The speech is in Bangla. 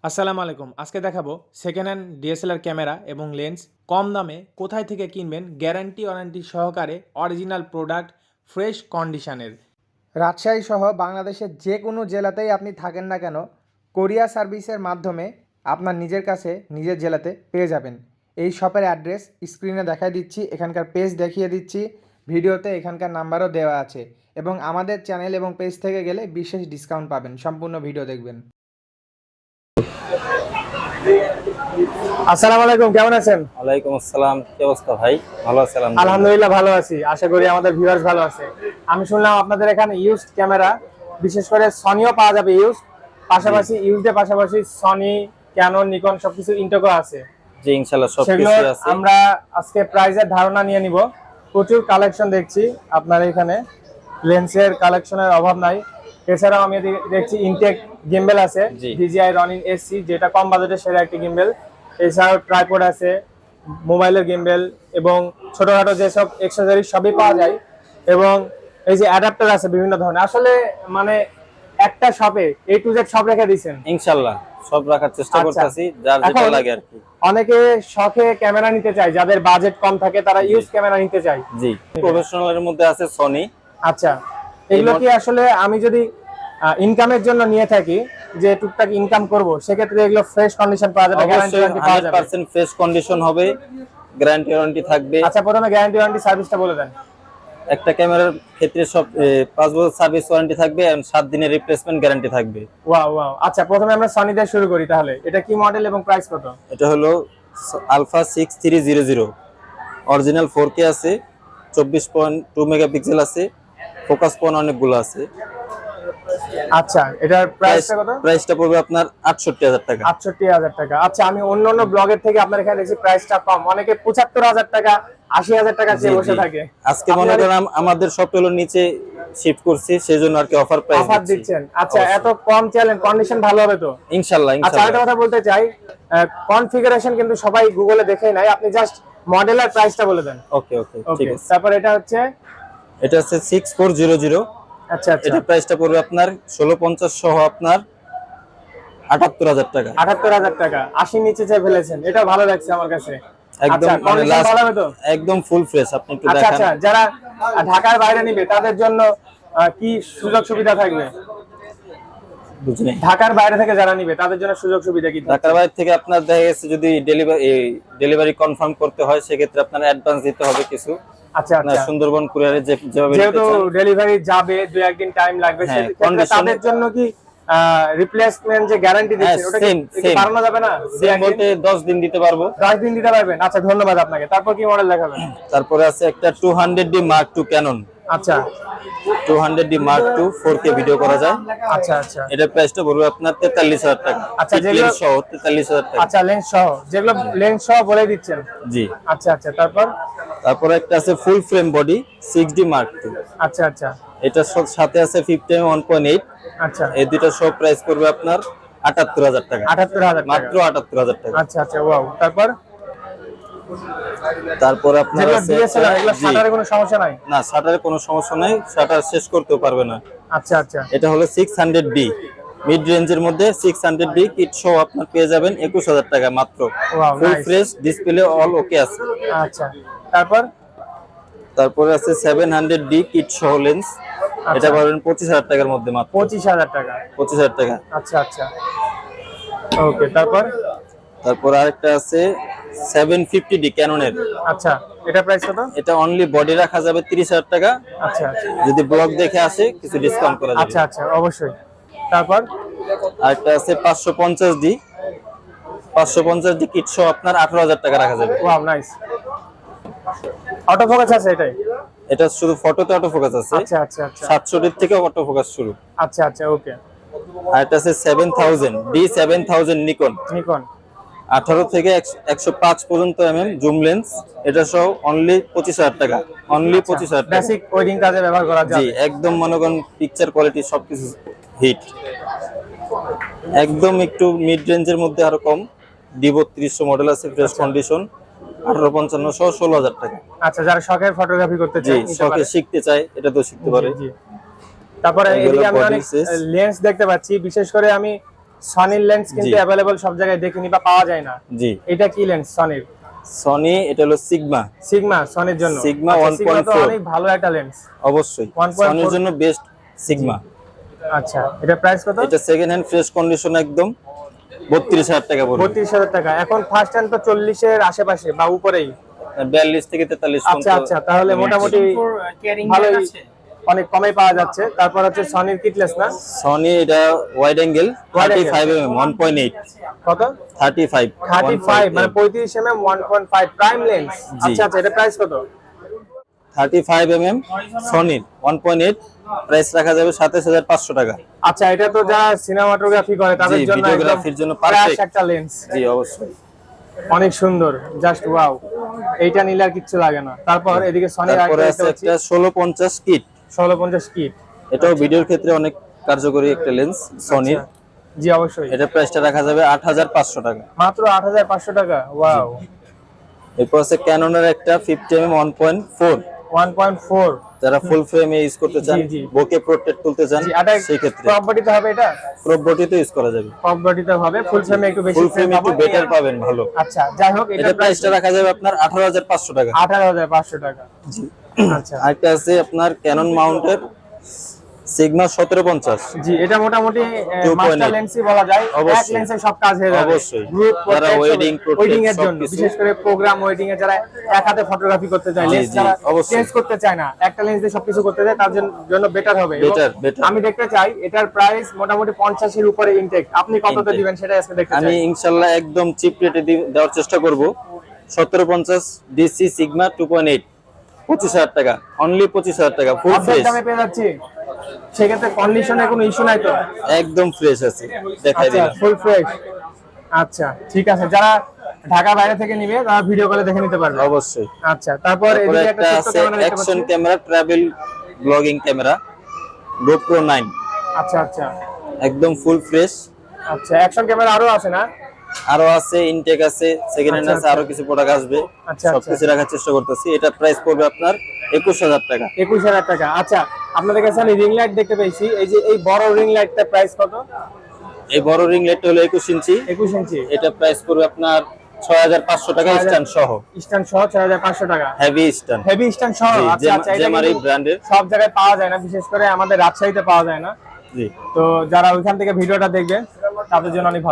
আসসালামু আলাইকুম। আজকে দেখাবো সেকেন্ড হ্যান্ড ডিএসএলআর ক্যামেরা এবং লেন্স কম দামে কোথায় থেকে কিনবেন গ্যারান্টি ওয়ারেন্টি সহকারে অরিজিনাল প্রোডাক্ট ফ্রেশ কন্ডিশনের। রাজশাহী সহ বাংলাদেশের যে কোনো জেলাতেই আপনি থাকেন না কেন, কোরিয়ার সার্ভিসের মাধ্যমে আপনার নিজের কাছে নিজের জেলাতে পেয়ে যাবেন। এই শপের অ্যাড্রেস স্ক্রিনে দেখাই দিচ্ছি, এখানকার পেজ দেখিয়ে দিচ্ছি, ভিডিওতে এখানকার নাম্বারও দেওয়া আছে এবং আমাদের চ্যানেল এবং পেজ থেকে গেলে বিশেষ ডিসকাউন্ট পাবেন। সম্পূর্ণ ভিডিও দেখবেন। আসসালামু আলাইকুম, কেমন আছেন? ওয়ালাইকুম আসসালাম। কি অবস্থা ভাই? ভালো আছেন? আলহামদুলিল্লাহ ভালো আছি, আশা করি আমাদের ভিউয়ার্স ভালো আছে। আমি শুনলাম আপনাদের এখানে ইউজড ক্যামেরা, বিশেষ করে সনিও পাওয়া যাবে ইউজ, পাশাপাশি ইউজডের পাশাপাশি সনি, ক্যানন, নিকন সবকিছু ইন্টেকো আছে। জি ইনশাআল্লাহ সেগুলো সবকিছু আছে। আমরা আজকে প্রাইজের ধারণা নিয়ে নিব। প্রচুর কালেকশন দেখছি আপনার এখানে, লেন্সের কালেকশনের অভাব নাই। এছাড়াও আমি দেখছি ইনটেক গিম্বেল আছে, জি। DJI রনিন SC, যেটা কম বাজেটের সেরা একটি গিম্বেল। এছাড়াও ট্রাইপড আছে, মোবাইলের গিম্বেল এবং ছোটখাটো যেসব এক্সেসরিজ সবই পাওয়া যায়। এবং এই যে অ্যাডাপ্টার আছে বিভিন্ন ধরনের। আসলে মানে একটা শপে A to Z সব রেখে দিয়েছেন। ইনশাআল্লাহ সব রাখার চেষ্টা আচ্ছা। করতেছি, যার যেটা এখন লাগে আর কি। অনেকে শখে ক্যামেরা নিতে চায়, যাদের বাজেট কম থাকে তারা ইউজ ক্যামেরা নিতে চায়। জি প্রফেশনালের মধ্যে আছে সনি। আচ্ছা, এগুলো কি আসলে আমি যদি ইনকামের জন্য নিয়ে থাকি, যে টুকটাক ইনকাম করব, সেক্ষেত্রে এগুলো ফ্রেশ কন্ডিশন পাওয়া যাবে, গ্যারান্টি অবশ্যই ওয়ারেন্টি পাওয়া যাবে? 100% ফ্রেশ কন্ডিশন হবে, গ্যারান্টি ওয়ারেন্টি থাকবে। আচ্ছা, প্রথমে গ্যারান্টি ওয়ারেন্টি সার্ভিসটা বলে দেন। একটা ক্যামেরার ক্ষেত্রে সব 5 বছর সার্ভিস ওয়ারেন্টি থাকবে এবং 7 দিনের রিপ্লেসমেন্ট গ্যারান্টি থাকবে। Wow wow. আচ্ছা, প্রথমে আমরা সনি দিয়ে শুরু করি তাহলে। এটা কি মডেল এবং প্রাইস কত? এটা হলো আলফা 6300, অরিজিনাল 4K আছে, 24.2 মেগাপিক্সেল আছে, ফোকাস পয়েন্ট অনেকগুলো আছে। আচ্ছা, এটার প্রাইসটা কত? প্রাইসটা পড়বে আপনার 68000 টাকা। 68000 টাকা। আচ্ছা, আমি অন্যান্য ব্লগের থেকে আপনার এখানে দেখছি প্রাইসটা কম। অনেকে 75000 টাকা, 80000 টাকা চেয়ে বসে থাকে। আজকে মনে করেন আমাদের সব হলো নিচে শিফট করছি, সেজন্য আর কি অফার প্রাইস অফার দিচ্ছেন। আচ্ছা, এত কম চাইলেন, কন্ডিশন ভালো হবে তো? ইনশাআল্লাহ আচ্ছা, আরেকটা কথা বলতে চাই, কনফিগারেশন কিন্তু সবাই গুগলে দেখেই নাই, আপনি জাস্ট মডেল আর প্রাইসটা বলে দেন। ওকে ওকে ঠিক আছে। তারপর এটা হচ্ছে 6400। আচ্ছা আচ্ছা, এটা প্রাইসটা পড়বে আপনার 1650 সহ আপনার 78000 টাকা। 78000 টাকা। 80 নিচে চেয়ে ফেলেছেন, এটা ভালো লাগছে আমার কাছে। একদম আচ্ছা, মানে condition ভালো হবে তো? একদম ফুল ফ্রেশ। আপনি একটু আচ্ছা দেখান। আচ্ছা, যারা ঢাকার বাইরে নিবে তাদের জন্য কি সুযোগ সুবিধা থাকবে? বুঝলেন? ঢাকার বাইরে থেকে যারা নিবে তাদের জন্য সুযোগ সুবিধা কি থাকবে? ঢাকার বাইরে থেকে আপনার দেখা গেছে যদি ডেলিভারি কনফার্ম করতে হয়, সেক্ষেত্রে আপনার অ্যাডভান্স দিতে হবে কিছু। আচ্ছা আপনার আচ্ছা, সুন্দরবন কুরিয়ারে যেভাবে যেহেতু নিতে চান। ডেলিভারি যাবে, 2-1 দিন টাইম লাগবে, হ্যাঁ, সেক্ষেত্রে condition- তাদের জন্য কি রিপ্লেসমেন্ট যে গ্যারান্টি দিচ্ছেন, ওটা কি same। বাড়ানো যাবে না? সেম বলতে 10 দিন দিতে পারবো। 10 দিন দিতে পারবেন? আচ্ছা, ধন্যবাদ আপনাকে। তারপর কি মডেল দেখাবেন? তারপরে আছে একটা 200D Mark II ক্যানন। আচ্ছা 200D Mark II 4K video করা যায়। আচ্ছা আচ্ছা এটার প্রাইসটা পড়বে আপনার 43000 টাকা। আচ্ছা, Kit যেগুলো- lens সহ 43000 টাকা। আচ্ছা, লেন্স সহ, যেগুলো লেন্স সহ বলে দিচ্ছেন। জি। আচ্ছা আচ্ছা, তারপর? তারপরে একটা আছে ফুল frame body 6D Mark II। আচ্ছা আচ্ছা এটার সাথে আছে 50mm 1.8। আচ্ছা, এই দুটো সব প্রাইস করবে আপনার 78000 টাকা। 78000 মাত্র 78000 টাকা। আচ্ছা আচ্ছা, ওয়াও। তারপর তারপরে আপনার যেগুলো আছে DSLR, এগুলো জি। শাটারে কোনো সমস্যা নাই? না, শাটারে কোনো সমস্যা নাই, শাটার শেষ করতেও পারবে না। আচ্ছা আচ্ছা, এটা হলো 600D মিড রেঞ্জের মধ্যে 600D কিট সহ আপনার পেয়ে যাবেন 21000 টাকা মাত্র। Wow, full nice. Fresh display all okay আছে। আচ্ছা, তারপর? তারপরে আছে 700D কিট সহ লেন্স। এটা পাবেন 25000 টাকার মধ্যে মাত্র। 25000 টাকা। 25000 টাকা। আচ্ছা আচ্ছা, ওকে। তারপর? তারপর আরেকটা আছে 750D ক্যাননের। আচ্ছা, এটা প্রাইস কত? এটা অনলি বডি রাখা যাবে 30000 টাকা। আচ্ছা আচ্ছা যদি ব্লগ দেখে আসে কিছু ডিসকাউন্ট করা যাবে। আচ্ছা আচ্ছা, অবশ্যই। তারপর? আরেকটা আছে 550D কিট সহ আপনার 18000 টাকা রাখা যাবে। Wow, nice. অটো ফোকাস আছে এটাই? এটা শুধু ফটোতে অটো ফোকাস আছে। আচ্ছা আচ্ছা আচ্ছা 700 থেকে অটো ফোকাস শুরু। আচ্ছা আচ্ছা, ওকে। আর এটা আছে 7000 নিকন। নিকন। 18 থেকে 105 পর্যন্ত জুম লেন্স। এটা সহ অনলি 25000 টাকা। অনলি 25000 টাকা। বেসিক ওয়েডিং কাজে ব্যবহার করা জি, যাবে। একদম মনে করেন পিকচার কোয়ালিটি সবকিছু হিট। একদম একটু মিড রেঞ্জের মধ্যে আরো কম ডিভো 300 মডেল আছে, ফ্রেশ কন্ডিশন, 1855 সহ 16000 টাকা। আচ্ছা, যারা শখের ফটোগ্রাফি করতে জি, চায় নিতে শখে পারে। শিখতে চায় এটা তো শিখতে পারে। জি, জি। তারপরে এগুলো এদিকে আমি body অনেক access। লেন্স দেখতে পাচ্ছি, বিশেষ করে আমি সনির লেন্স কিন্তু জি। অ্যাভেলেবল সব জায়গায় দেখিনি বা পাওয়া যায় না। জি এটা কি লেন্স সনির? সনি, এটা হলো সিগমা। সিগমা সনির জন্য। সিগমা আচ্ছা, 1.4 সিগমা তো অনেক ভালো একটা লেন্স। অবশ্যই 1.4 সনির জন্য বেস্ট সিগমা। আচ্ছা, এটা প্রাইস কত? এটা সেকেন্ড হ্যান্ড ফ্রেশ কন্ডিশন একদম 32,000 টাকা পড়বে। 32,000 টাকা। এখন ফার্স্ট হ্যান্ড তো 40 এর আশেপাশে বা উপরেই। 42 থেকে 43 আচ্ছা আচ্ছা, তাহলে মোটামুটি ভালোই অনেক কমে পাওয়া যাচ্ছে। তারপর হচ্ছে সনির কিটলেস না? সনি এটা ওয়াইড অ্যাঙ্গেল 35 mm 1.8। কত? 35 35 মানে 35 mm 1.5 প্রাইম লেন্স। জি। আচ্ছা আচ্ছা, এটা প্রাইস কত? 35 mm সনির 1.8, প্রাইস রাখা যাবে 27,500 টাকা। আচ্ছা, এটা তো যারা সিনেমাটোগ্রাফি করে তাদের জি, জন্য একদম ভিডিওগ্রাফির জন্য ফ্রেশ পারফেক্ট। একটা লেন্স। জি অবশ্যই। অনেক সুন্দর, জাস্ট ওয়াও। এইটা নিলে আর কিচ্ছু লাগে না। তারপর এদিকে সনির তারপরে আরেকটা আছে একটা 1650 কিট। 1650 কিট। এটাও ভিডিওর ক্ষেত্রে অনেক কার্যকরী একটা লেন্স সনির। জি অবশ্যই। এটা প্রাইসটা রাখা যাবে 8,500 টাকা। মাত্র 8,500 টাকা। ওয়াও। এরপর আছে ক্যাননের একটা 50 mm 1.4, 1.4। যারা ফুল ফ্রেমে ইউজ করতে চান, জি, জি। বোকে প্রোটেক্ট তুলতে চান, জি, এটা সেই ক্ষেত্রে ক্রপ বডিতে হবে এটা? ক্রপ বডিতে ইউজ করা যাবে। ক্রপ বডিতে হবে, ফুল ফ্রেমে একটু বেশি ফুল ফ্রেম ফ্রেমে একটু বেটার পাবেন, ভালো। আচ্ছা, যাই হোক এটা প্রাইসটা রাখা যাবে আপনার 18,500 টাকা। 18,500 টাকা। জি। আচ্ছা আরেকটা আছে আপনার ক্যানন মাউন্টের সিগমা 1750। জি, এটা মোটামুটি 2.8 মাস্টার লেন্সই বলা যায়। এক অবশ্যই। লেন্সে সব কাজ হয়ে যাবে। অবশ্যই। গ্রুপ যারা wedding, ওয়েডিং এর protect জন্য, সবকিছু। বিশেষ করে প্রোগ্রাম ওয়েডিং এ যারা এক হাতে ফটোগ্রাফি করতে চায়, জি, লেন্স জি, যারা অবশ্যই। চেঞ্জ করতে চায় না, একটা লেন্স দিয়ে সবকিছু করতে চায়, তার জন্য বেটার হবে। এবং Better। আমি দেখতে চাই এটার প্রাইস মোটামুটি 50 এর উপরে ইনটেক। আপনি কততে Intake। দিবেন সেটা আজকে দেখতে আমি চাই। ইনশাআল্লাহ একদম চিপ রেটে দেওয়ার চেষ্টা করব। 1750 ডিসি সিগমা 2.8, 25,000 টাকা, অনলি 25,000 টাকা, ফুল অর্ধেক ফ্রেশ, দামে পেয়ে যাচ্ছি। সেক্ষেত্রে কন্ডিশনে কোনো ইস্যু নাই তো? একদম ফ্রেশ আছে, দেখাই আচ্ছা, দিলাম। Full fresh. আচ্ছা, ঠিক আছে। যারা ঢাকা বাইরে থেকে নিবে তারা ভিডিও কলে দেখে নিতে পারবে। অবশ্যই। আচ্ছা, তারপর তারপরে এদিকে একটা একটা ছোট্ট আছে ক্যামেরা দেখতে অ্যাকশন পাচ্ছি। Camera, travel blogging camera, GoPro 9, আচ্ছা আচ্ছা একদম ফুল ফ্রেশ। আচ্ছা, অ্যাকশন ক্যামেরা আরো আছে না? আরো আছে, ইনটেক আছে, সেকেন্ড হ্যান্ড আচ্ছা, আছে, আচ্ছা। আরো কিছু প্রোডাক্ট আসবে। আচ্ছা, সবকিছু রাখার চেষ্টা করতেছি। এটা প্রাইস পড়বে আপনার 21,000 টাকা। 21,000 টাকা। আচ্ছা, আপনাদের কাছে আমি রিং লাইট দেখতে পেয়েছি। এই যে এই বড় রিং লাইটটা প্রাইস কত? এই বড় রিং লাইটটা হলো 21 ইঞ্চি। 21 ইঞ্চি। এটা প্রাইস পড়বে আপনার 6,500 টাকা, 6,000 স্ট্যান্ড সহ, স্ট্যান্ড সহ 6,500 টাকা। Heavy stand. হেভি স্ট্যান্ড সহ। জি, আচ্ছা আচ্ছা, এটা জেমারি কিন্তু ব্র্যান্ডের। সব জায়গায় পাওয়া যায় না, বিশেষ করে আমাদের রাজশাহীতে পাওয়া যায় না। জি। তো যারা ওইখান থেকে ভিডিওটা দেখবে তাদের জন্য অনেক ভালো।